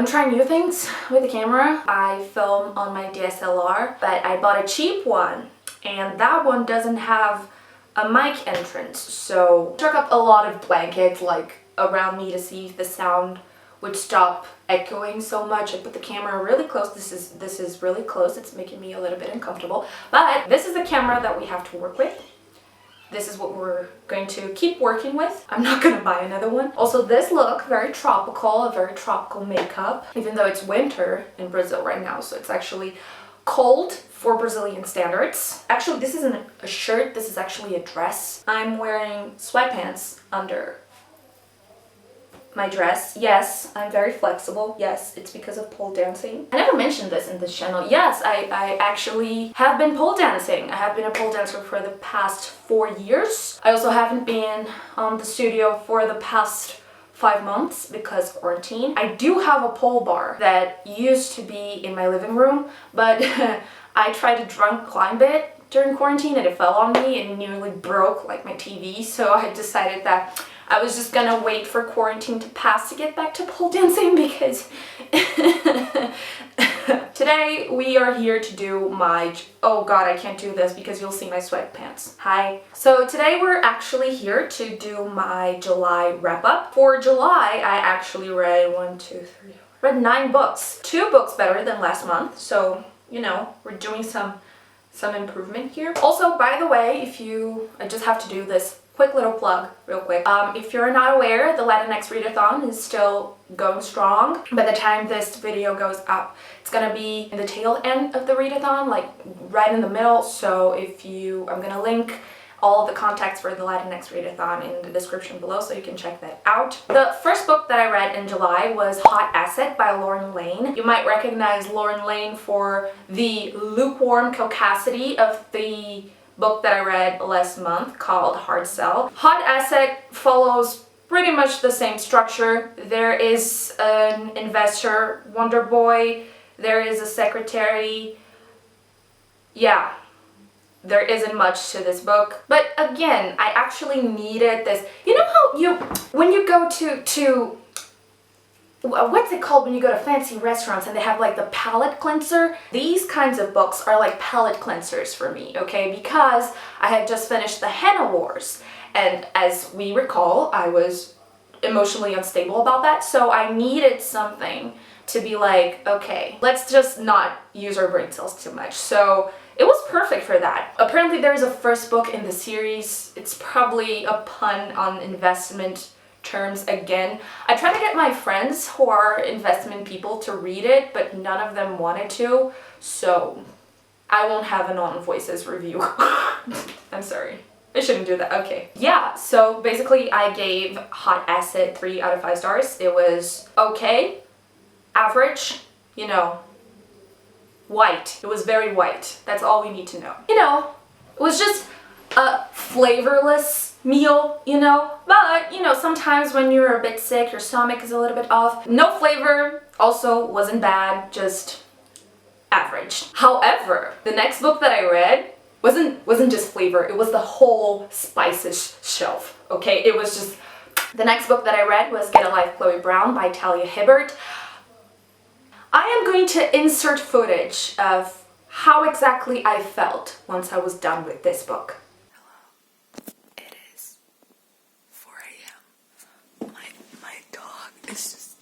I'm trying new things with the camera. I film on my DSLR, but I bought a cheap one, and that one doesn't have a mic entrance, so I took up a lot of blankets like around me to see if the sound would stop echoing so much. I put the camera really close. This is really close. It's making me a little bit uncomfortable, but this is the camera that we have to work with. This is what we're going to keep working with. I'm not gonna buy another one. Also, this look, very tropical, a very tropical makeup, even though it's winter in Brazil right now, so it's actually cold for Brazilian standards. Actually, this isn't a shirt, this is actually a dress. I'm wearing sweatpants under my dress. Yes, I'm very flexible. Yes, it's because of pole dancing. I never mentioned this in this channel. Yes, I actually have been pole dancing. I have been a pole dancer for the past 4 years. I also haven't been on the studio for the past 5 months because quarantine. I do have a pole bar that used to be in my living room, but I tried to drunk climb it during quarantine and it fell on me and nearly broke like my TV, so I decided that I was just gonna wait for quarantine to pass to get back to pole dancing because today we are here to do my, oh god, I can't do this because you'll see my sweatpants. Hi. So today we're actually here to do my July wrap up. For July, I actually read read 9 books. 2 books better than last month, so you know, we're doing some improvement here. Also, by the way, I just have to do this quick little plug real quick. If you're not aware, the Latinx readathon is still going strong. By the time this video goes up, it's gonna be in the tail end of the readathon, like right in the middle. So I'm gonna link all of the contacts for the Latinx readathon in the description below, so you can check that out. The first book that I read in July was Hot Acid by Layne. You might recognize Layne for the lukewarm caucasity of the book that I read last month called Hard Sell. Hot Acid follows pretty much the same structure. There is an investor, Wonder Boy, there is a secretary. Yeah, there isn't much to this book. But again, I actually needed this. You know how when you go to what's it called when you go to fancy restaurants and they have like the palate cleanser? These kinds of books are like palate cleansers for me, okay? Because I had just finished the Henna Wars, and as we recall, I was emotionally unstable about that, so I needed something to be like, okay, let's just not use our brain cells too much. So it was perfect for that. Apparently there's a first book in the series. It's probably a pun on investment terms again. I tried to get my friends who are investment people to read it, but none of them wanted to, so I won't have a non-voices review. I'm sorry. I shouldn't do that. Okay. Yeah, so basically I gave Hot Acid 3 out of 5 stars. It was okay, average, you know, white. It was very white. That's all we need to know. You know, it was just a flavorless meal, you know, but you know, sometimes when you're a bit sick, your stomach is a little bit off. No flavor, also wasn't bad, just average. However, the next book that I read wasn't just flavor, it was the whole spices shelf, okay? It was just, the next book that I read was Get a Life, Chloe Brown by Talia Hibbert. I am going to insert footage of how exactly I felt once I was done with this book. It's just...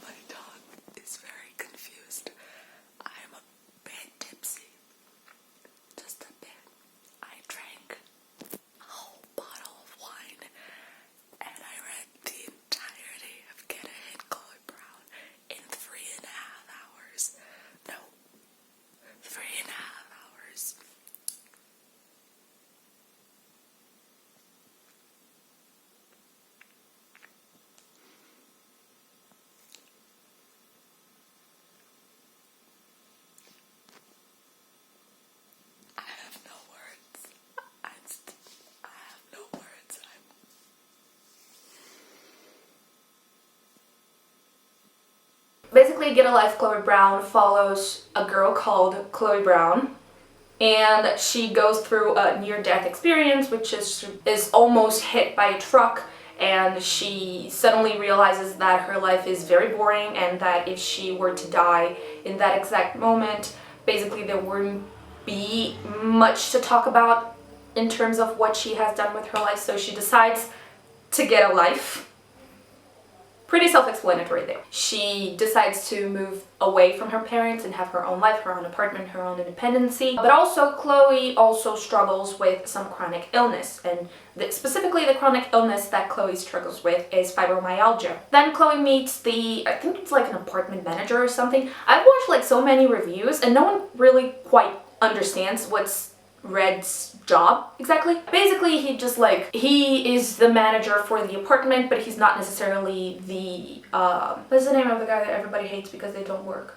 My dog is very confused. I'm a bit tipsy. Just a bit. I drank a whole bottle of wine and I read the entirety of Get Ahead, Chloe Brown in 3.5 hours. No, 3.5 hours. Basically, Get a Life, Chloe Brown follows a girl called Chloe Brown, and she goes through a near-death experience, which is almost hit by a truck, and she suddenly realizes that her life is very boring and that if she were to die in that exact moment, basically there wouldn't be much to talk about in terms of what she has done with her life, so she decides to get a life. Pretty self-explanatory there. She decides to move away from her parents and have her own life, her own apartment, her own independency. But also, Chloe also struggles with some chronic illness, and specifically the chronic illness that Chloe struggles with is fibromyalgia. Then Chloe meets I think it's like an apartment manager or something. I've watched like so many reviews and no one really quite understands what's Red's job exactly. Basically, he is the manager for the apartment, but he's not necessarily the what's the name of the guy that everybody hates because they don't work?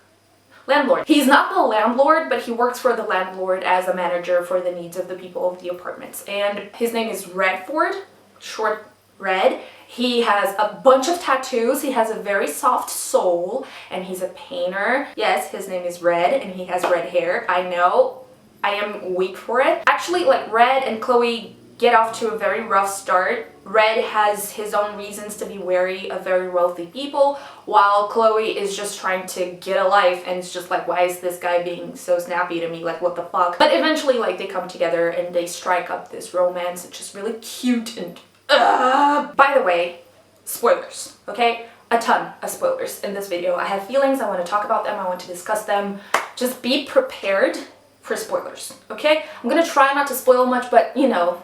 Landlord. He's not the landlord, but he works for the landlord as a manager for the needs of the people of the apartments. And his name is Redford, short Red. He has a bunch of tattoos, he has a very soft soul, and he's a painter. Yes, his name is Red, and he has red hair. I know. I am weak for it. Actually, like, Red and Chloe get off to a very rough start. Red has his own reasons to be wary of very wealthy people, while Chloe is just trying to get a life and it's just like, why is this guy being so snappy to me? Like, what the fuck? But eventually, like, they come together and they strike up this romance. It's just really cute and By the way, spoilers, okay? A ton of spoilers in this video. I have feelings, I want to talk about them, I want to discuss them. Just be prepared for spoilers, okay? I'm gonna try not to spoil much, but you know.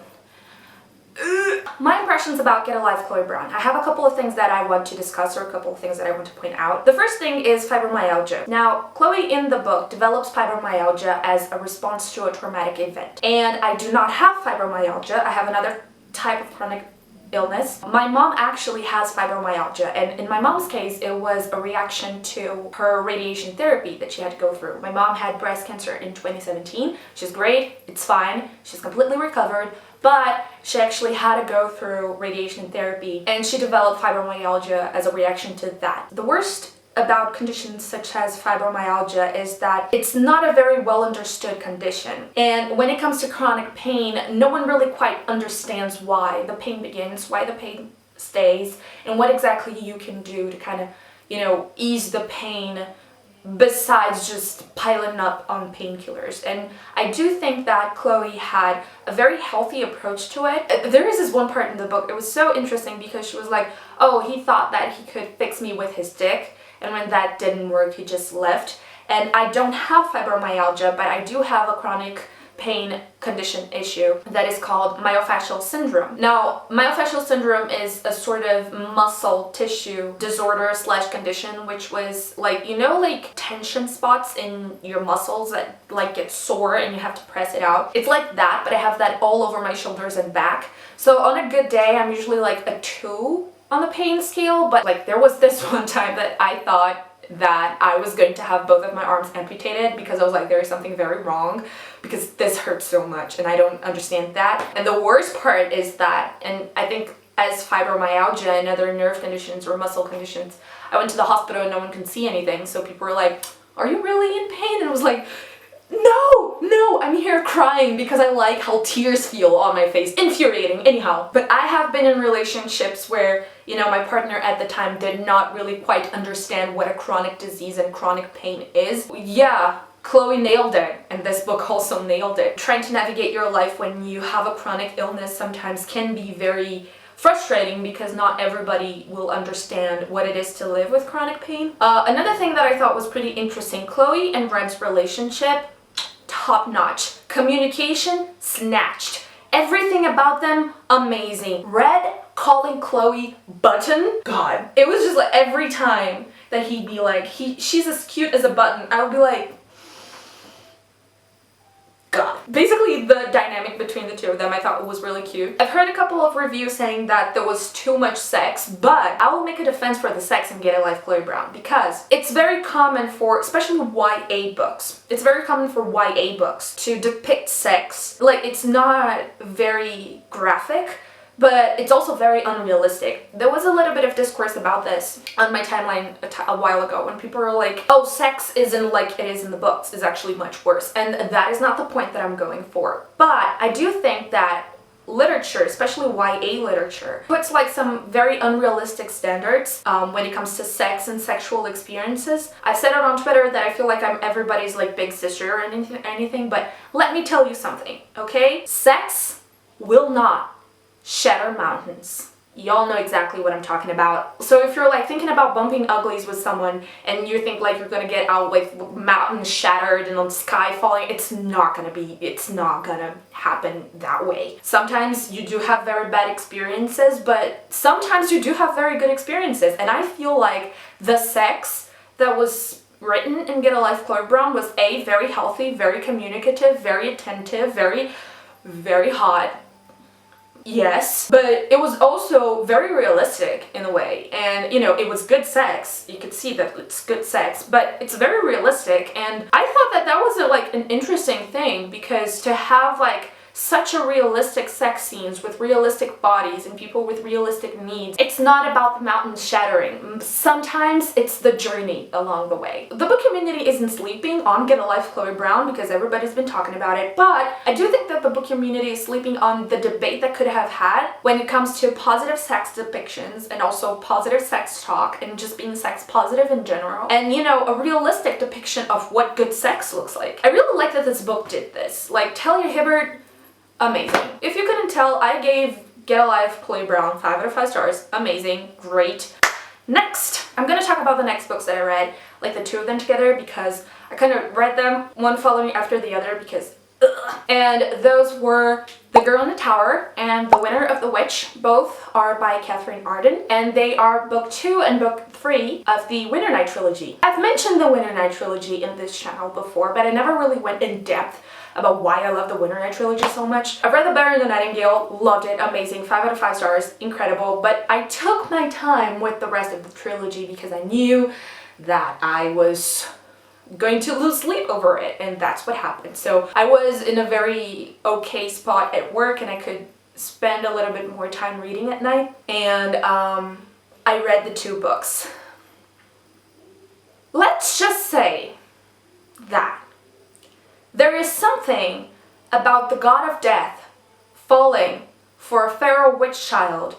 My impressions about Get a Life, Chloe Brown. I have a couple of things that I want to discuss, or a couple of things that I want to point out. The first thing is fibromyalgia. Now, Chloe in the book develops fibromyalgia as a response to a traumatic event. And I do not have fibromyalgia. I have another type of chronic illness. My mom actually has fibromyalgia, and in my mom's case it was a reaction to her radiation therapy that she had to go through. My mom had breast cancer in 2017. She's great, it's fine, she's completely recovered, but she actually had to go through radiation therapy and she developed fibromyalgia as a reaction to that. The worst about conditions such as fibromyalgia is that it's not a very well understood condition, and when it comes to chronic pain, no one really quite understands why the pain begins, why the pain stays, and what exactly you can do to kind of, you know, ease the pain besides just piling up on painkillers. And I do think that Chloe had a very healthy approach to it. There is this one part in the book, it was so interesting because she was like, oh, he thought that he could fix me with his dick, and when that didn't work, he just left. And I don't have fibromyalgia, but I do have a chronic pain condition issue that is called myofascial syndrome. Now, myofascial syndrome is a sort of muscle tissue disorder slash condition, which was like, you know, like tension spots in your muscles that like get sore and you have to press it out. It's like that, but I have that all over my shoulders and back. So on a good day, I'm usually like a 2 on the pain scale, but like there was this one time that I thought that I was going to have both of my arms amputated because I was like, there is something very wrong because this hurts so much and I don't understand that. And the worst part is that, and I think as fibromyalgia and other nerve conditions or muscle conditions, I went to the hospital and no one could see anything, so people were like, are you really in pain? And I was like, no, I'm here crying because I like how tears feel on my face. Infuriating, anyhow. But I have been in relationships where, you know, my partner at the time did not really quite understand what a chronic disease and chronic pain is. Yeah, Chloe nailed it, and this book also nailed it. Trying to navigate your life when you have a chronic illness sometimes can be very frustrating because not everybody will understand what it is to live with chronic pain. Another thing that I thought was pretty interesting, Chloe and Red's relationship, top notch. Communication, snatched. Everything about them, amazing. Red calling Chloe button, God. It was just like every time that he'd be like, she's as cute as a button, I would be like, God. Basically, the dynamic between the two of them I thought was really cute. I've heard a couple of reviews saying that there was too much sex, but I will make a defense for the sex in Get a Life, Chloe Brown, because it's very common for, especially YA books, it's very common for YA books to depict sex. Like, it's not very graphic, but it's also very unrealistic. There was a little bit of discourse about this on my timeline a while ago when people were like, oh, sex isn't like it is in the books, it's actually much worse. And that is not the point that I'm going for. But I do think that literature, especially YA literature, puts like some very unrealistic standards when it comes to sex and sexual experiences. I said it on Twitter that I feel like I'm everybody's like big sister or anything, but let me tell you something, okay? Sex will not shatter mountains. Y'all know exactly what I'm talking about. So if you're like thinking about bumping uglies with someone and you think like you're gonna get out like mountains shattered and the sky falling, it's not gonna happen that way. Sometimes you do have very bad experiences, but sometimes you do have very good experiences. And I feel like the sex that was written in Get a Life, Chloe Brown was A, very healthy, very communicative, very attentive, very, very hot. Yes, but it was also very realistic in a way, and you know, it was good sex. You could see that it's good sex, but it's very realistic, and I thought that that was like an interesting thing, because to have like such a realistic sex scenes with realistic bodies and people with realistic needs, it's not about the mountains shattering. Sometimes it's the journey along the way. The book community isn't sleeping on Get a Life, Chloe Brown, because everybody's been talking about it, but I do think that the book community is sleeping on the debate that could have had when it comes to positive sex depictions and also positive sex talk and just being sex positive in general, and you know, a realistic depiction of what good sex looks like. I really like that this book did this. Like, Talia Hibbert, amazing. If you couldn't tell, I gave Get a Life, Chloe Brown 5 out of 5 stars. Amazing, great. Next, I'm gonna talk about the next books that I read, like the two of them together, because I kind of read them one following after the other because ugh. And those were The Girl in the Tower and The Winner of the Witch. Both are by Katherine Arden, and they are book 2 and book 3 of the Winternight trilogy. I've mentioned the Winternight trilogy in this channel before, but I never really went in depth about why I love the Winternight trilogy so much. I've read The Bear and the Nightingale, loved it, amazing, 5 out of 5 stars, incredible, but I took my time with the rest of the trilogy because I knew that I was going to lose sleep over it, and that's what happened. So I was in a very okay spot at work and I could spend a little bit more time reading at night, and I read the 2 books. Let's just say that there is something about the god of death falling for a feral witch child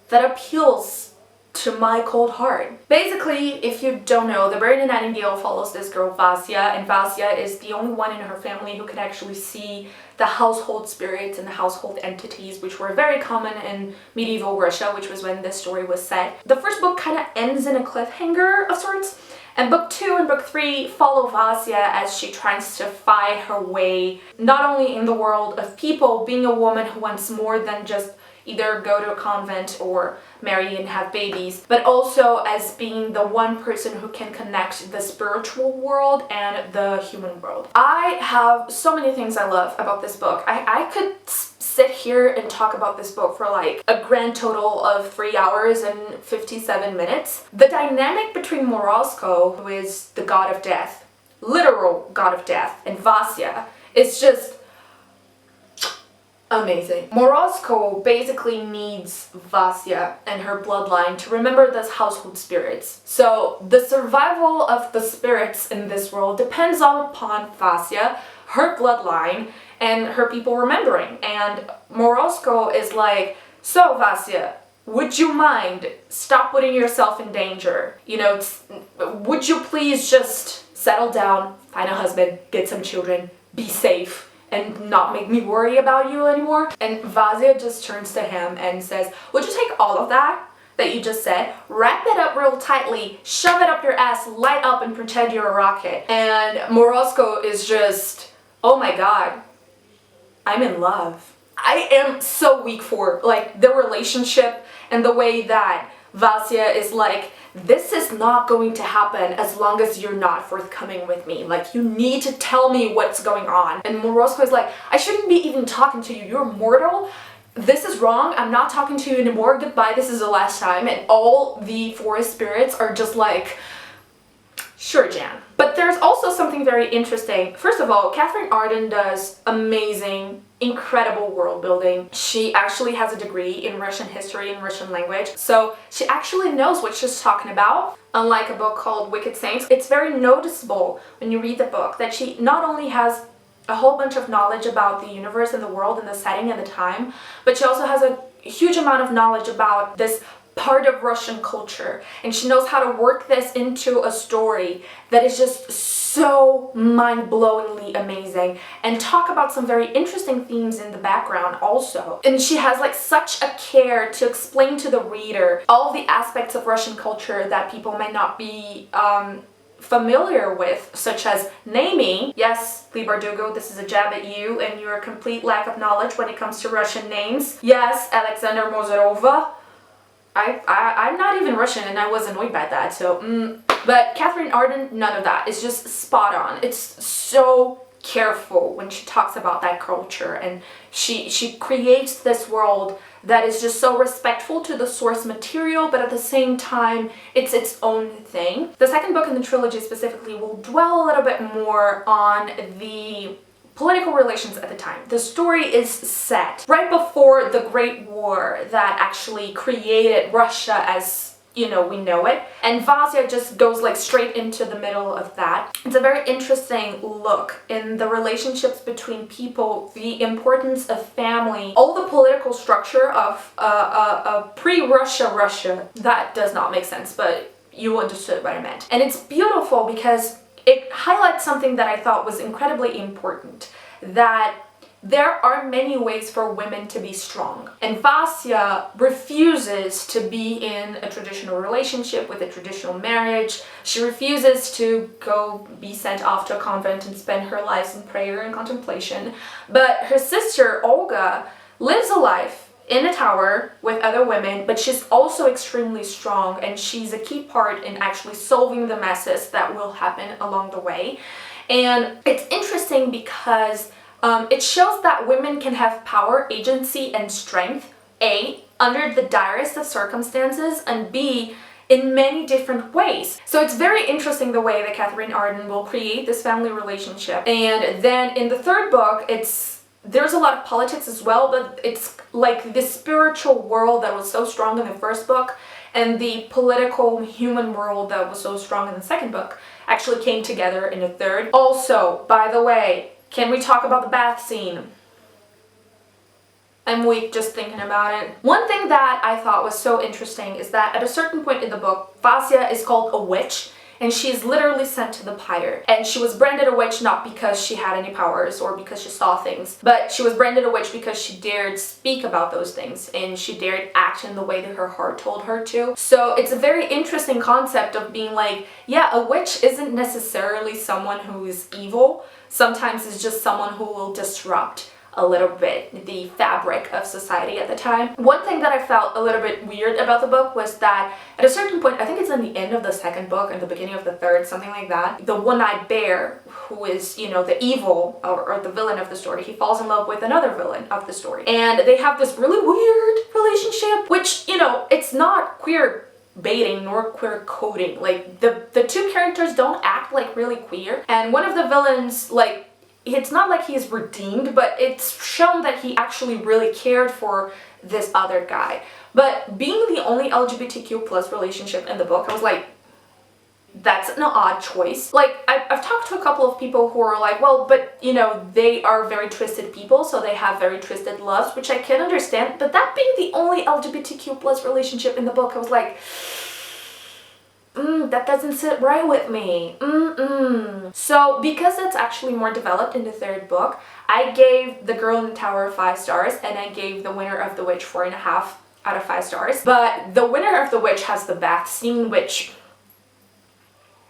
that appeals to my cold heart. Basically, if you don't know, The Bear and the Nightingale follows this girl Vasya, and Vasya is the only one in her family who can actually see the household spirits and the household entities, which were very common in medieval Russia, which was when this story was set. The first book kind of ends in a cliffhanger of sorts, and book 2 and book 3 follow Vasya as she tries to find her way, not only in the world of people, being a woman who wants more than just either go to a convent or marry and have babies, but also as being the one person who can connect the spiritual world and the human world. I have so many things I love about this book. I could sit here and talk about this book for like a grand total of 3 hours and 57 minutes. The dynamic between Morozko, who is the god of death, literal god of death, and Vasya is just amazing. Morozko basically needs Vasya and her bloodline to remember those household spirits. So the survival of the spirits in this world depends upon Vasya, her bloodline, and her people remembering. And Morozko is like, so Vasya, would you mind stop putting yourself in danger? You know, would you please just settle down, find a husband, get some children, be safe, and not make me worry about you anymore? And Vasya just turns to him and says, would you take all of that you just said, wrap it up real tightly, shove it up your ass, light up and pretend you're a rocket? And Morozko is just, oh my god, I'm in love. I am so weak for like the relationship and the way that Vasya is like, this is not going to happen as long as you're not forthcoming with me. Like, you need to tell me what's going on. And Morozko is like, I shouldn't be even talking to you. You're mortal. This is wrong. I'm not talking to you anymore. Goodbye. This is the last time. And all the forest spirits are just like, sure, Jan. But there's also something very interesting. First of all, Katherine Arden does amazing, incredible world building. She actually has a degree in Russian history and Russian language, so she actually knows what she's talking about. Unlike a book called Wicked Saints, it's very noticeable when you read the book that she not only has a whole bunch of knowledge about the universe and the world and the setting and the time, but she also has a huge amount of knowledge about this part of Russian culture, and she knows how to work this into a story that is just so mind-blowingly amazing, and talk about some very interesting themes in the background also. And she has like such a care to explain to the reader all of the aspects of Russian culture that people may not be familiar with, such as naming. Yes, Leigh Bardugo, this is a jab at you and your complete lack of knowledge when it comes to Russian names. Yes, Alexander Mozarova. I'm not even Russian and I was annoyed by that, so But Katherine Arden, none of that. It's just spot on. It's so careful when she talks about that culture, and she creates this world that is just so respectful to the source material, but at the same time it's its own thing. The second book in the trilogy specifically will dwell a little bit more on the political relations at the time. The story is set right before the Great War that actually created Russia as, you know, we know it. And Vasya just goes like straight into the middle of that. It's a very interesting look in the relationships between people, the importance of family, all the political structure of pre-Russia Russia. That does not make sense, but you understood what I meant. And it's beautiful because it highlights something that I thought was incredibly important, that there are many ways for women to be strong. And Vasya refuses to be in a traditional relationship with a traditional marriage. She refuses to go be sent off to a convent and spend her life in prayer and contemplation. But her sister, Olga, lives a life in a tower with other women, but she's also extremely strong, and she's a key part in actually solving the messes that will happen along the way. And it's interesting because it shows that women can have power, agency, and strength, A, under the direst of circumstances, and B, in many different ways. So it's very interesting the way that Katherine Arden will create this family relationship. And then in the third book, there's a lot of politics as well, but it's like this spiritual world that was so strong in the first book and the political human world that was so strong in the second book actually came together in the third. Also, by the way, can we talk about the bath scene? I'm weak just thinking about it. One thing that I thought was so interesting is that at a certain point in the book, Vasya is called a witch, and she's literally sent to the pyre. And she was branded a witch not because she had any powers or because she saw things, but she was branded a witch because she dared speak about those things and she dared act in the way that her heart told her to. So it's a very interesting concept of being like, yeah, a witch isn't necessarily someone who is evil. Sometimes it's just someone who will disrupt a little bit the fabric of society at the time. One thing that I felt a little bit weird about the book was that at a certain point, I think it's in the end of the second book and the beginning of the third, something like that, the one-eyed bear, who is, you know, the evil or the villain of the story, he falls in love with another villain of the story. And they have this really weird relationship, which, you know, it's not queer baiting nor queer coding. Like the two characters don't act like really queer, and one of the villains, like, it's not like he's redeemed, but it's shown that he actually really cared for this other guy. But being the only LGBTQ plus relationship in the book, I was like, that's an odd choice. Like, I've talked to a couple of people who are like, well, but, you know, they are very twisted people, so they have very twisted loves, which I can understand. But that being the only LGBTQ plus relationship in the book, I was like, that doesn't sit right with me. So because it's actually more developed in the third book, I gave The Girl in the Tower 5 stars, and I gave The Winter of the Witch 4.5 out of 5 stars. But The Winter of the Witch has the bath scene, which...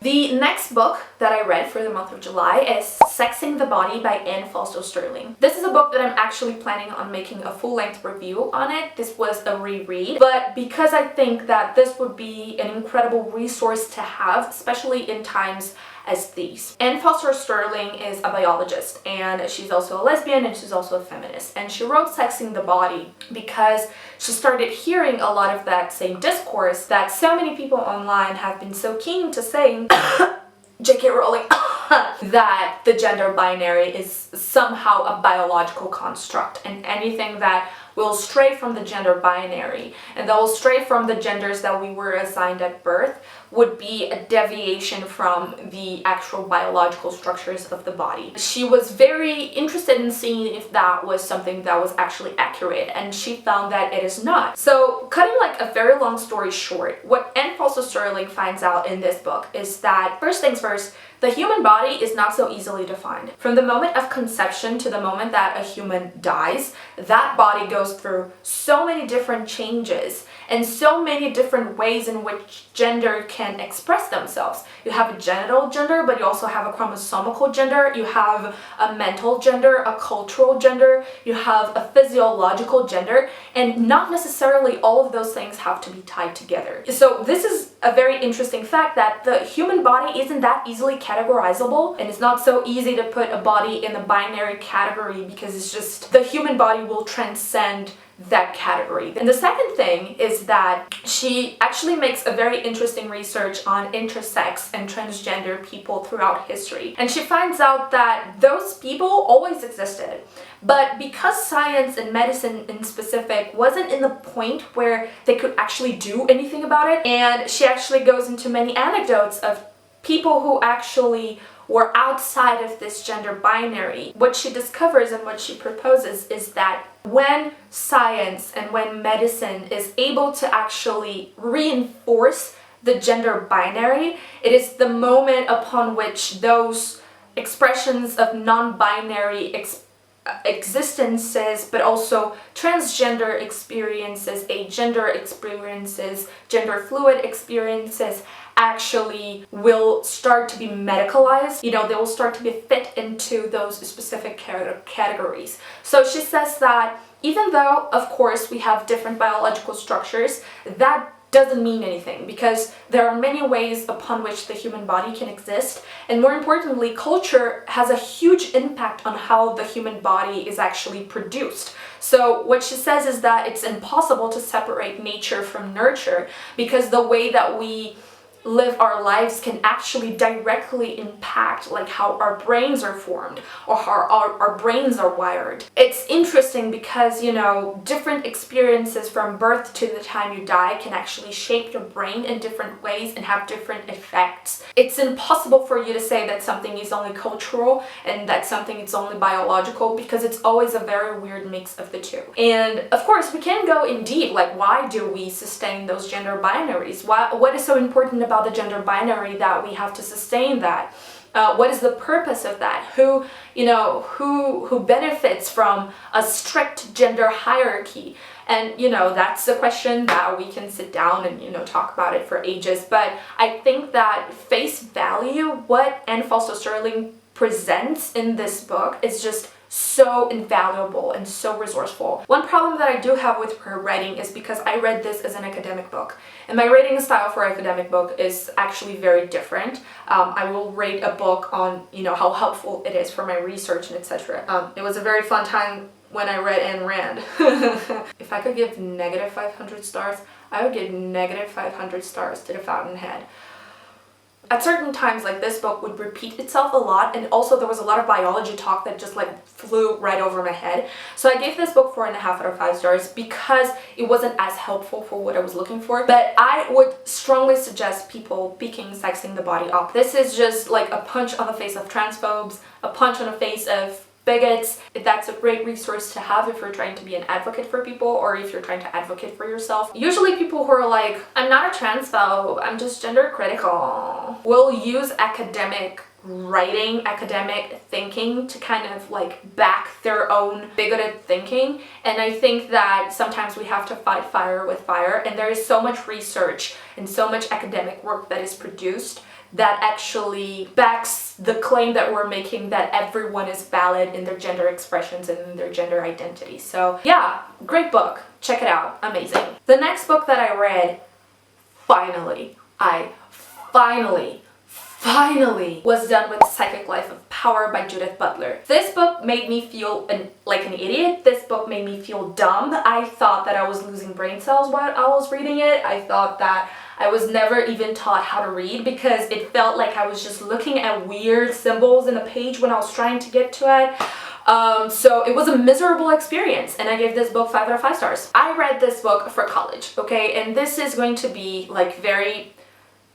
The next book that I read for the month of July is Sexing the Body by Fausto-Sterling. This is a book that I'm actually planning on making a full-length review on it. This was a reread, but because I think that this would be an incredible resource to have, especially in times as these. Fausto-Sterling is a biologist, and she's also a lesbian, and she's also a feminist. And she wrote Sexing the Body because she started hearing a lot of that same discourse that so many people online have been so keen to saying, J.K. Rowling, that the gender binary is somehow a biological construct, and anything that will stray from the gender binary and that will stray from the genders that we were assigned at birth would be a deviation from the actual biological structures of the body. She was very interested in seeing if that was something that was actually accurate, and she found that it is not. So, cutting like a very long story short, what Fausto-Sterling finds out in this book is that, first things first, the human body is not so easily defined. From the moment of conception to the moment that a human dies, that body goes through so many different changes and so many different ways in which gender can express themselves. You have a genital gender, but you also have a chromosomical gender, you have a mental gender, a cultural gender, you have a physiological gender, and not necessarily all of those things have to be tied together. So this is a very interesting fact that the human body isn't that easily categorizable, and it's not so easy to put a body in a binary category because it's just the human body will transcend that category. And the second thing is that she actually makes a very interesting research on intersex and transgender people throughout history. And she finds out that those people always existed. But because science and medicine in specific wasn't in the point where they could actually do anything about it, and she actually goes into many anecdotes of people who actually were outside of this gender binary. What she discovers and what she proposes is that when science and when medicine is able to actually reinforce the gender binary, it is the moment upon which those expressions of non-binary existences, but also transgender experiences, agender experiences, gender fluid experiences, actually will start to be medicalized. You know, they will start to be fit into those specific categories. So she says that even though, of course, we have different biological structures, that doesn't mean anything, because there are many ways upon which the human body can exist, and more importantly, culture has a huge impact on how the human body is actually produced. So what she says is that it's impossible to separate nature from nurture, because the way that we live our lives can actually directly impact like how our brains are formed or how our brains are wired. It's interesting because, you know, different experiences from birth to the time you die can actually shape your brain in different ways and have different effects. It's impossible for you to say that something is only cultural and that something is only biological, because it's always a very weird mix of the two. And of course we can go in deep, like why do we sustain those gender binaries? What is so important about the gender binary that we have to sustain that? What is the purpose of that? Who benefits from a strict gender hierarchy? And, you know, that's a question that we can sit down and, you know, talk about it for ages. But I think that face value, what Fausto-Sterling presents in this book is just so invaluable and so resourceful. One problem that I do have with her writing is because I read this as an academic book, and my rating style for academic book is actually very different. I will rate a book on, you know, how helpful it is for my research and etc. It was a very fun time when I read Ayn Rand. If I could give negative 500 stars, I would give negative 500 stars to The Fountainhead. At certain times, like, this book would repeat itself a lot, and also there was a lot of biology talk that just like flew right over my head. So I gave this book 4.5 out of 5 stars because it wasn't as helpful for what I was looking for. But I would strongly suggest people picking Sexing the Body Up. This is just like a punch on the face of transphobes, a punch on the face of bigots. That's a great resource to have if you're trying to be an advocate for people or if you're trying to advocate for yourself. Usually people who are like, I'm not a transphobe, I'm just gender critical, will use academic writing, academic thinking to kind of like back their own bigoted thinking. And I think that sometimes we have to fight fire with fire, and there is so much research and so much academic work that is produced that actually backs the claim that we're making that everyone is valid in their gender expressions and in their gender identity. So yeah, great book. Check it out. Amazing. The next book that I read, I finally was done with Psychic Life of Power by Judith Butler. This book made me feel like an idiot. This book made me feel dumb. I thought that I was losing brain cells while I was reading it. I thought that I was never even taught how to read because it felt like I was just looking at weird symbols in a page when I was trying to get to it. So it was a miserable experience, and I gave this book 5 out of 5 stars. I read this book for college, okay, and this is going to be like very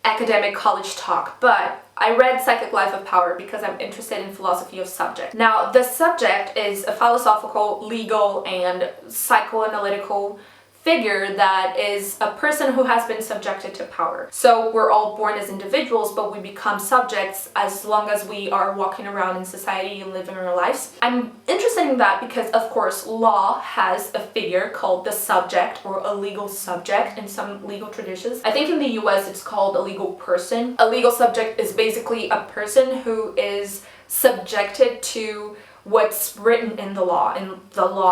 academic college talk, but I read Psychic Life of Power because I'm interested in philosophy of subject. Now, the subject is a philosophical, legal, and psychoanalytical figure that is a person who has been subjected to power. So we're all born as individuals, but we become subjects as long as we are walking around in society and living our lives. I'm interested in that because, of course, law has a figure called the subject or a legal subject in some legal traditions. I think in the US it's called a legal person. A legal subject is basically a person who is subjected to what's written in the law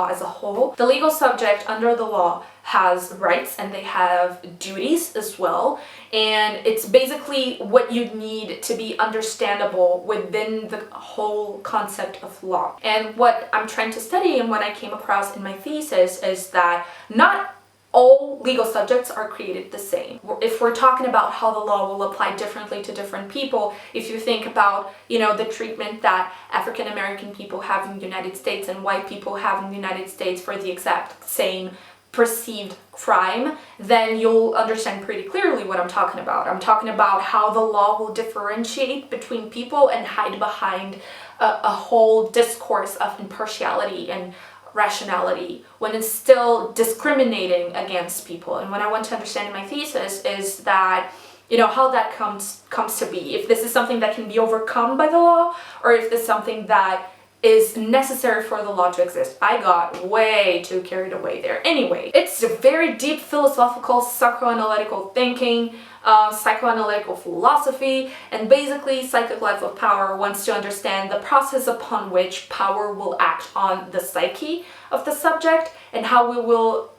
as a whole. The legal subject under the law has rights and they have duties as well, and it's basically what you need to be understandable within the whole concept of law. And what I'm trying to study and what I came across in my thesis is that not all legal subjects are created the same. If we're talking about how the law will apply differently to different people, if you think about, the treatment that African American people have in the United States and white people have in the United States for the exact same perceived crime, then you'll understand pretty clearly what I'm talking about. I'm talking about how the law will differentiate between people and hide behind a whole discourse of impartiality and rationality when it's still discriminating against people. And what I want to understand in my thesis is that how that comes to be, if this is something that can be overcome by the law or if this is something that is necessary for the law to exist. I got way too carried away there. Anyway, it's a very deep philosophical, psychoanalytical thinking, psychoanalytical philosophy, and basically Psychic Life of Power wants to understand the process upon which power will act on the psyche of the subject and how we will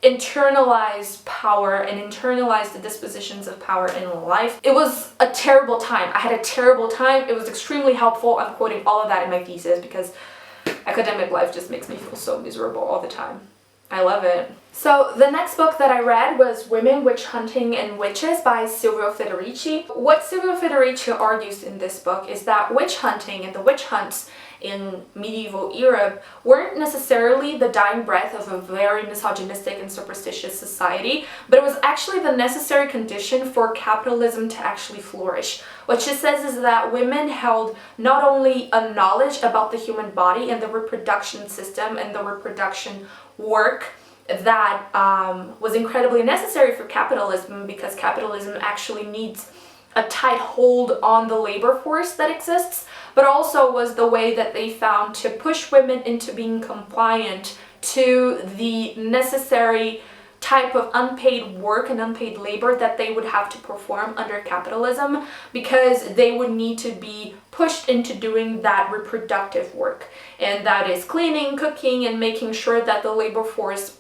internalize power and internalize the dispositions of power in life. It was a terrible time. I had a terrible time. It was extremely helpful. I'm quoting all of that in my thesis because academic life just makes me feel so miserable all the time. I love it. So the next book that I read was Women, Witch Hunting and Witches by Silvia Federici. What Silvia Federici argues in this book is that witch hunting and the witch hunts in medieval Europe weren't necessarily the dying breath of a very misogynistic and superstitious society, but it was actually the necessary condition for capitalism to actually flourish. What she says is that women held not only a knowledge about the human body and the reproduction system and the reproduction work that was incredibly necessary for capitalism, because capitalism actually needs a tight hold on the labor force that exists, but also was the way that they found to push women into being compliant to the necessary type of unpaid work and unpaid labor that they would have to perform under capitalism, because they would need to be pushed into doing that reproductive work, and that is cleaning, cooking, and making sure that the labor force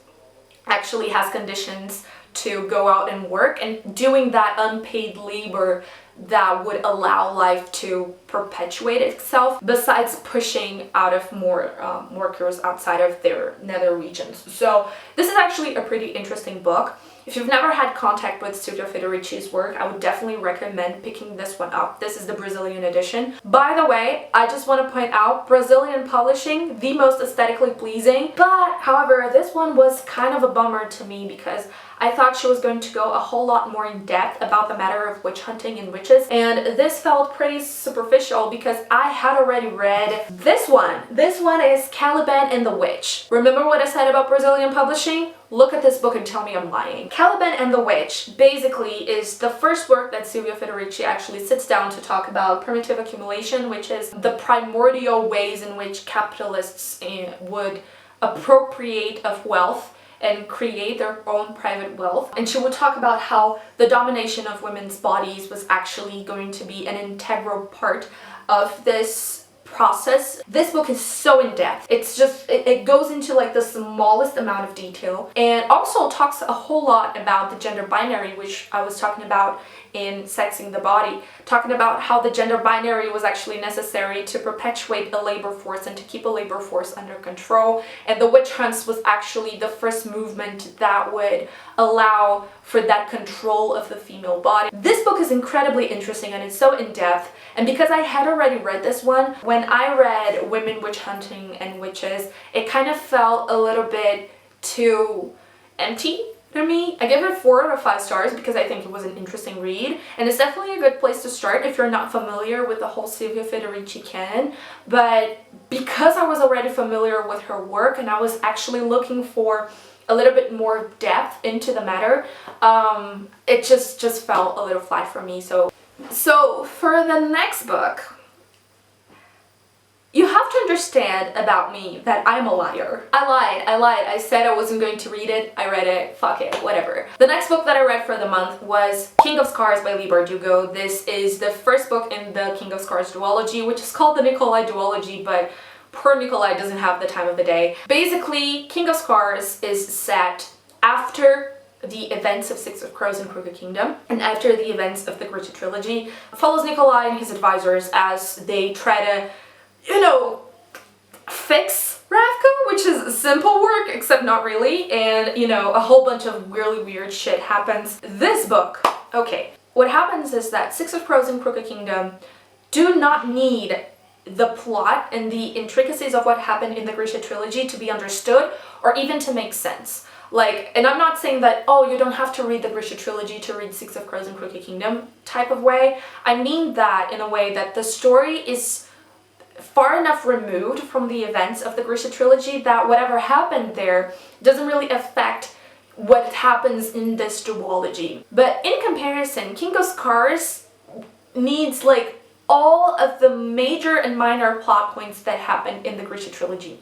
actually has conditions to go out and work, and doing that unpaid labor that would allow life to perpetuate itself, besides pushing out of more workers outside of their nether regions. So this is actually a pretty interesting book. If you've never had contact with Silvia Federici's work, I would definitely recommend picking this one up. This is the Brazilian edition. By the way, I just want to point out, Brazilian publishing, the most aesthetically pleasing, but however, this one was kind of a bummer to me because I thought she was going to go a whole lot more in depth about the matter of witch hunting and witches, and this felt pretty superficial because I had already read this one. This one is Caliban and the Witch. Remember what I said about Brazilian publishing? Look at this book and tell me I'm lying. Caliban and the Witch basically is the first work that Silvia Federici actually sits down to talk about primitive accumulation, which is the primordial ways in which capitalists would appropriate of wealth and create their own private wealth. And she would talk about how the domination of women's bodies was actually going to be an integral part of this process. This book is so in-depth. It's just, it goes into like the smallest amount of detail, and also talks a whole lot about the gender binary, which I was talking about in Sexing the Body, talking about how the gender binary was actually necessary to perpetuate a labor force and to keep a labor force under control, and the witch hunts was actually the first movement that would allow for that control of the female body. This book is incredibly interesting and it's so in-depth, and because I had already read this one, when I read Women, Witch Hunting and Witches, it kind of felt a little bit too empty for me. I give it 4 out of 5 stars because I think it was an interesting read, and it's definitely a good place to start if you're not familiar with the whole Silvia Federici canon. But because I was already familiar with her work and I was actually looking for a little bit more depth into the matter, it just felt a little flat for me. So for the next book, you have to understand about me that I'm a liar. I lied. I said I wasn't going to read it. I read it. Fuck it. Whatever. The next book that I read for the month was King of Scars by Leigh Bardugo. This is the first book in the King of Scars duology, which is called the Nikolai duology, but poor Nikolai doesn't have the time of the day. Basically, King of Scars is set after the events of Six of Crows and Crooked Kingdom, and after the events of the Grisha Trilogy. It follows Nikolai and his advisors as they try to, fix Ravka, which is simple work, except not really, and, a whole bunch of really weird shit happens. This book, okay, what happens is that Six of Crows and Crooked Kingdom do not need the plot and the intricacies of what happened in the Grisha Trilogy to be understood or even to make sense. And I'm not saying that, you don't have to read the Grisha Trilogy to read Six of Crows and Crooked Kingdom type of way. I mean that in a way that the story is far enough removed from the events of the Grisha Trilogy that whatever happened there doesn't really affect what happens in this duology. But in comparison, King of Scars needs all of the major and minor plot points that happened in the Grisha Trilogy.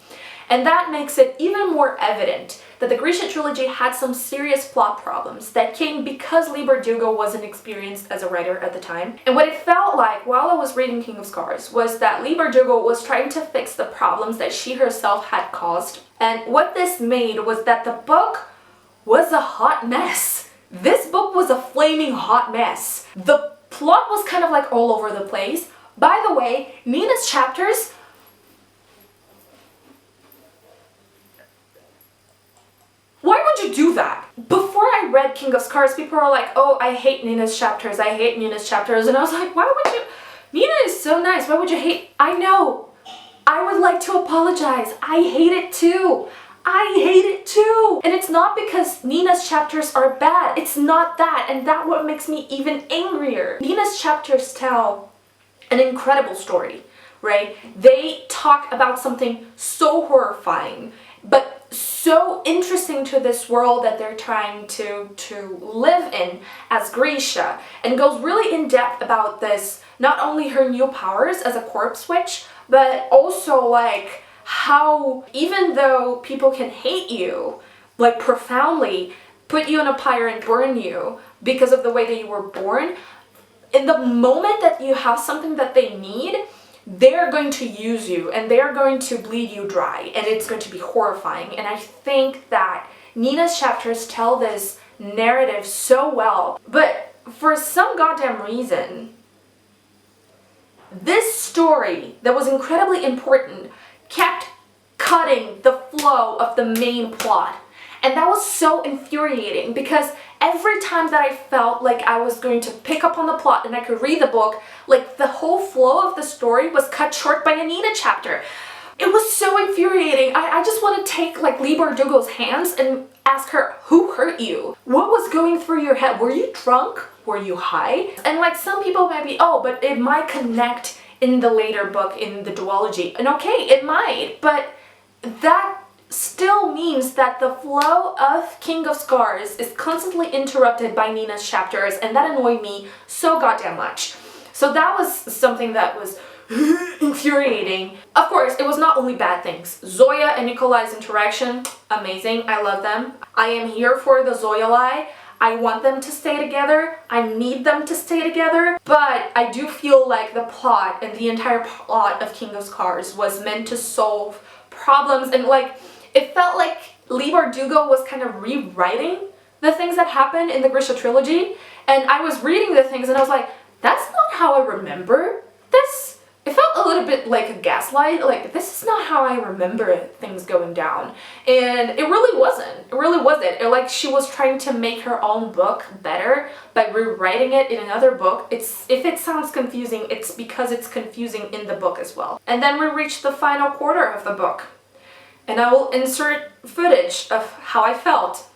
And that makes it even more evident that the Grisha Trilogy had some serious plot problems that came because Leigh Bardugo wasn't experienced as a writer at the time. And what it felt like while I was reading King of Scars was that Leigh Bardugo was trying to fix the problems that she herself had caused. And what this made was that the book was a hot mess. This book was a flaming hot mess. The plot was kind of all over the place. By the way, Nina's chapters, why would you do that? Before I read King of Scars, people are like, oh, I hate Nina's chapters, I hate Nina's chapters. And I was like, why would you? Nina is so nice, why would you hate? I know. I would like to apologize. I hate it too. I hate it too. And it's not because Nina's chapters are bad. It's not that. And that's what makes me even angrier. Nina's chapters tell an incredible story, right? They talk about something so horrifying, but so interesting to this world that they're trying to live in as Grisha, and goes really in depth about this, not only her new powers as a corpse witch, but also how even though people can hate you, profoundly, put you in a pyre and burn you because of the way that you were born, in the moment that you have something that they need, they're going to use you and they're going to bleed you dry, and it's going to be horrifying. And I think that Nina's chapters tell this narrative so well, but for some goddamn reason, this story that was incredibly important kept cutting the flow of the main plot. And that was so infuriating because every time that I felt like I was going to pick up on the plot and I could read the book, the whole flow of the story was cut short by a Nina chapter. It was so infuriating. I just want to take Leigh Bardugo's hands and ask her, who hurt you? What was going through your head? Were you drunk? Were you high? And some people might be, oh, but it might connect in the later book in the duology. And okay, it might, but that still means that the flow of King of Scars is constantly interrupted by Nina's chapters, and that annoyed me so goddamn much. So that was something that was infuriating. Of course, it was not only bad things. Zoya and Nikolai's interaction, amazing. I love them. I am here for the Zoya lie. I want them to stay together. I need them to stay together. But I do feel like the plot and the entire plot of King of Scars was meant to solve problems, and it felt like Leigh Bardugo was kind of rewriting the things that happened in the Grisha Trilogy, And I was reading the things and I was like, that's not how I remember this. It felt a little bit like a gaslight, like this is not how I remember things going down. And it really wasn't. It really wasn't. Like she was trying to make her own book better by rewriting it in another book. If it sounds confusing, it's because it's confusing in the book as well. And then we reached the final quarter of the book. And I will insert footage of how I felt.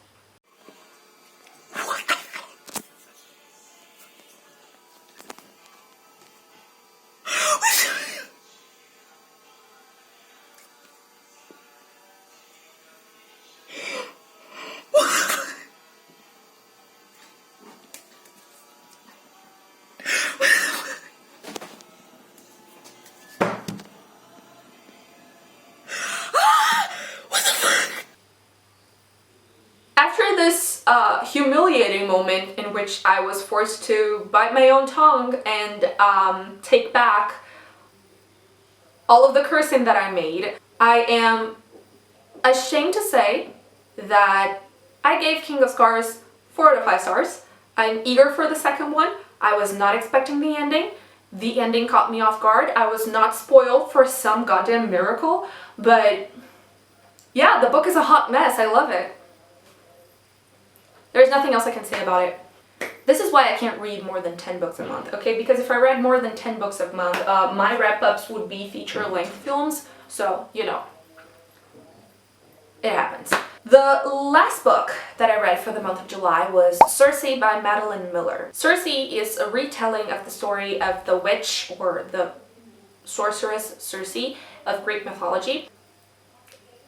After this humiliating moment in which I was forced to bite my own tongue and take back all of the cursing that I made, I am ashamed to say that I gave King of Scars 4 out of 5 stars. I'm eager for the second one. I was not expecting the ending. The ending caught me off guard. I was not spoiled for some goddamn miracle, but yeah, the book is a hot mess. I love it. There's nothing else I can say about it. This is why I can't read more than 10 books a month, okay? Because if I read more than 10 books a month, my wrap-ups would be feature-length films, so, you know, it happens. The last book that I read for the month of July was Circe by Madeleine Miller. Circe is a retelling of the story of the witch, or the sorceress Circe, of Greek mythology.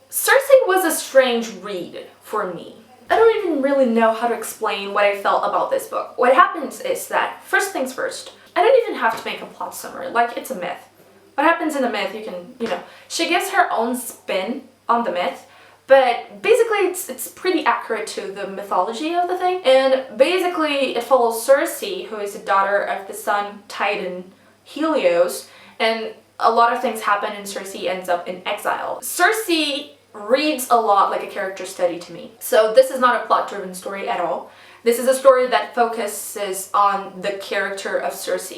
Circe was a strange read for me. I don't even really know how to explain what I felt about this book. What happens is that, first things first, I don't even have to make a plot summary, like it's a myth. What happens in the myth, you can, you know, she gives her own spin on the myth, but basically it's pretty accurate to the mythology of the thing. And basically it follows Circe, who is the daughter of the sun Titan Helios, and a lot of things happen and Circe ends up in exile. Circe reads a lot like a character study to me. So this is not a plot-driven story at all. This is a story that focuses on the character of Circe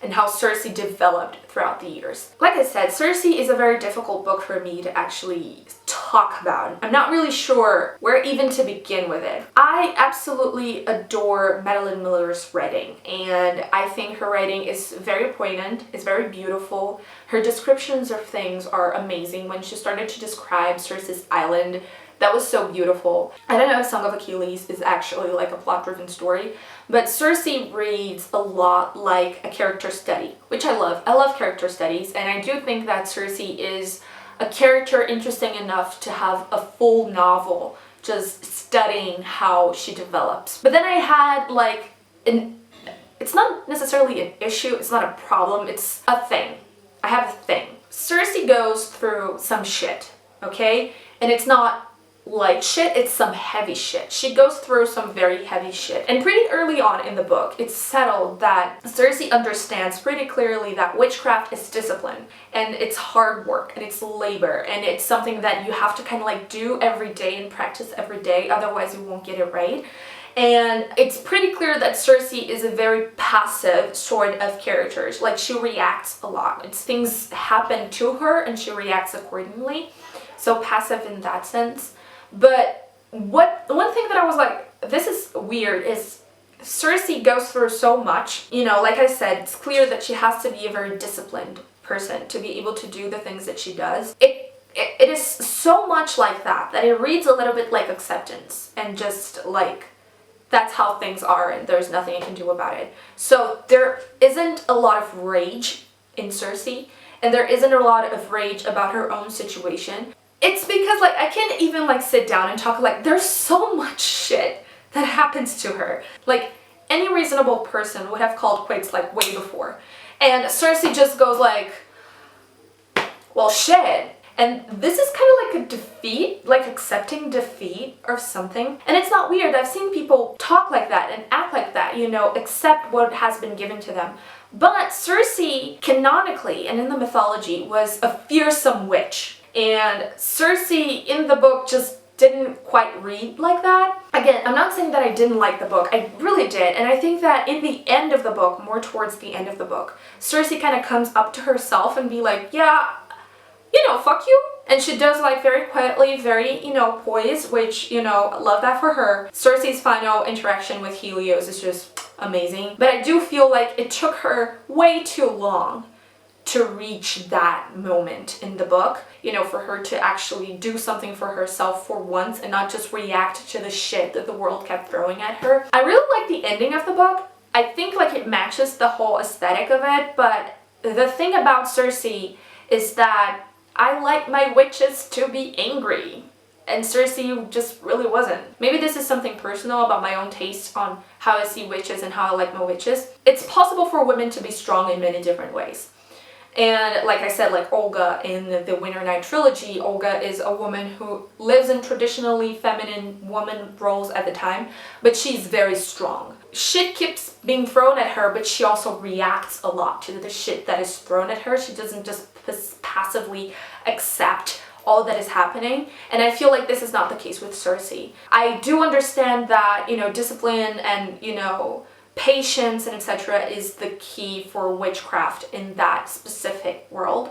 and how Circe developed throughout the years. Like I said, Circe is a very difficult book for me to actually talk about. I'm not really sure where even to begin with it. I absolutely adore Madeleine Miller's writing, and I think her writing is very poignant, it's very beautiful. Her descriptions of things are amazing. When she started to describe Circe's island, that was so beautiful. I don't know if Song of Achilles is actually like a plot-driven story, but Circe reads a lot like a character study, which I love. I love character studies, and I do think that Circe is a character interesting enough to have a full novel just studying how she develops. But then I had like it's not necessarily an issue, it's not a problem, it's a thing. I have a thing. Circe goes through some shit, okay? And it's not light shit, it's some heavy shit. She goes through some very heavy shit. And pretty early on in the book, it's settled that Circe understands pretty clearly that witchcraft is discipline, and it's hard work, and it's labor, and it's something that you have to kind of like do every day and practice every day, otherwise you won't get it right. And it's pretty clear that Circe is a very passive sort of character. Like, she reacts a lot. It's things happen to her and she reacts accordingly. So passive in that sense. But one thing that I was like, this is weird, is Circe goes through so much. You know, like I said, it's clear that she has to be a very disciplined person to be able to do the things that she does. It is so much like that it reads a little bit like acceptance and just like, that's how things are and there's nothing I can do about it. So there isn't a lot of rage in Circe, and there isn't a lot of rage about her own situation. It's because like I can't even like sit down and talk, like there's so much shit that happens to her. Like any reasonable person would have called quits like way before. And Circe just goes like, well shit. And this is kind of like a defeat, like accepting defeat or something. And it's not weird. I've seen people talk like that and act like that, you know, accept what has been given to them. But Circe, canonically and in the mythology, was a fearsome witch. And Circe in the book just didn't quite read like that. Again, I'm not saying that I didn't like the book. I really did. And I think that in the end of the book, more towards the end of the book, Circe kind of comes up to herself and be like, yeah, you know, fuck you. And she does, like, very quietly, very, you know, poised, which, you know, love that for her. Circe's final interaction with Helios is just amazing. But I do feel like it took her way too long to reach that moment in the book, you know, for her to actually do something for herself for once and not just react to the shit that the world kept throwing at her. I really like the ending of the book. I think, like, it matches the whole aesthetic of it, but the thing about Circe is that I like my witches to be angry, and Circe just really wasn't. Maybe this is something personal about my own taste on how I see witches and how I like my witches. It's possible for women to be strong in many different ways. And like I said, like Olga in the Winternight trilogy, Olga is a woman who lives in traditionally feminine woman roles at the time, but she's very strong. Shit keeps being thrown at her, but she also reacts a lot to the shit that is thrown at her. She doesn't just passively accept all that is happening, and I feel like this is not the case with Circe. I do understand that, you know, discipline and, you know, patience and etc. is the key for witchcraft in that specific world,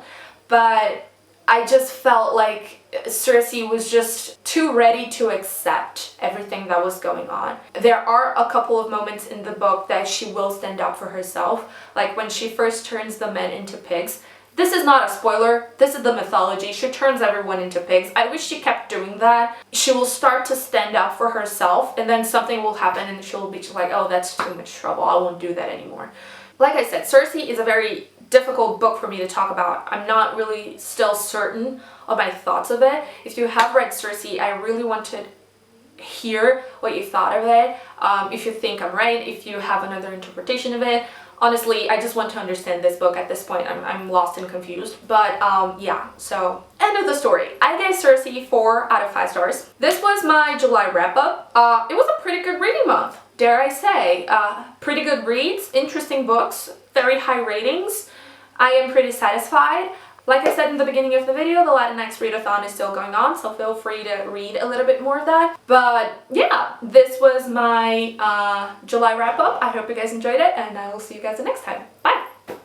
but I just felt like Circe was just too ready to accept everything that was going on. There are a couple of moments in the book that she will stand up for herself, like when she first turns the men into pigs. This is not a spoiler, this is the mythology. She turns everyone into pigs. I wish she kept doing that. She will start to stand up for herself, and then something will happen and she'll be just like, oh, that's too much trouble, I won't do that anymore. Like I said, Circe is a very difficult book for me to talk about. I'm not really still certain of my thoughts of it. If you have read Circe, I really want to hear what you thought of it. If you think I'm right, if you have another interpretation of it. Honestly, I just want to understand this book at this point. I'm lost and confused. But yeah, so end of the story. I gave Circe 4 out of 5 stars. This was my July wrap-up. It was a pretty good reading month, dare I say. Pretty good reads, interesting books, very high ratings. I am pretty satisfied. Like I said in the beginning of the video, the Latinx readathon is still going on, so feel free to read a little bit more of that. But yeah, this was my July wrap-up. I hope you guys enjoyed it, and I will see you guys the next time. Bye!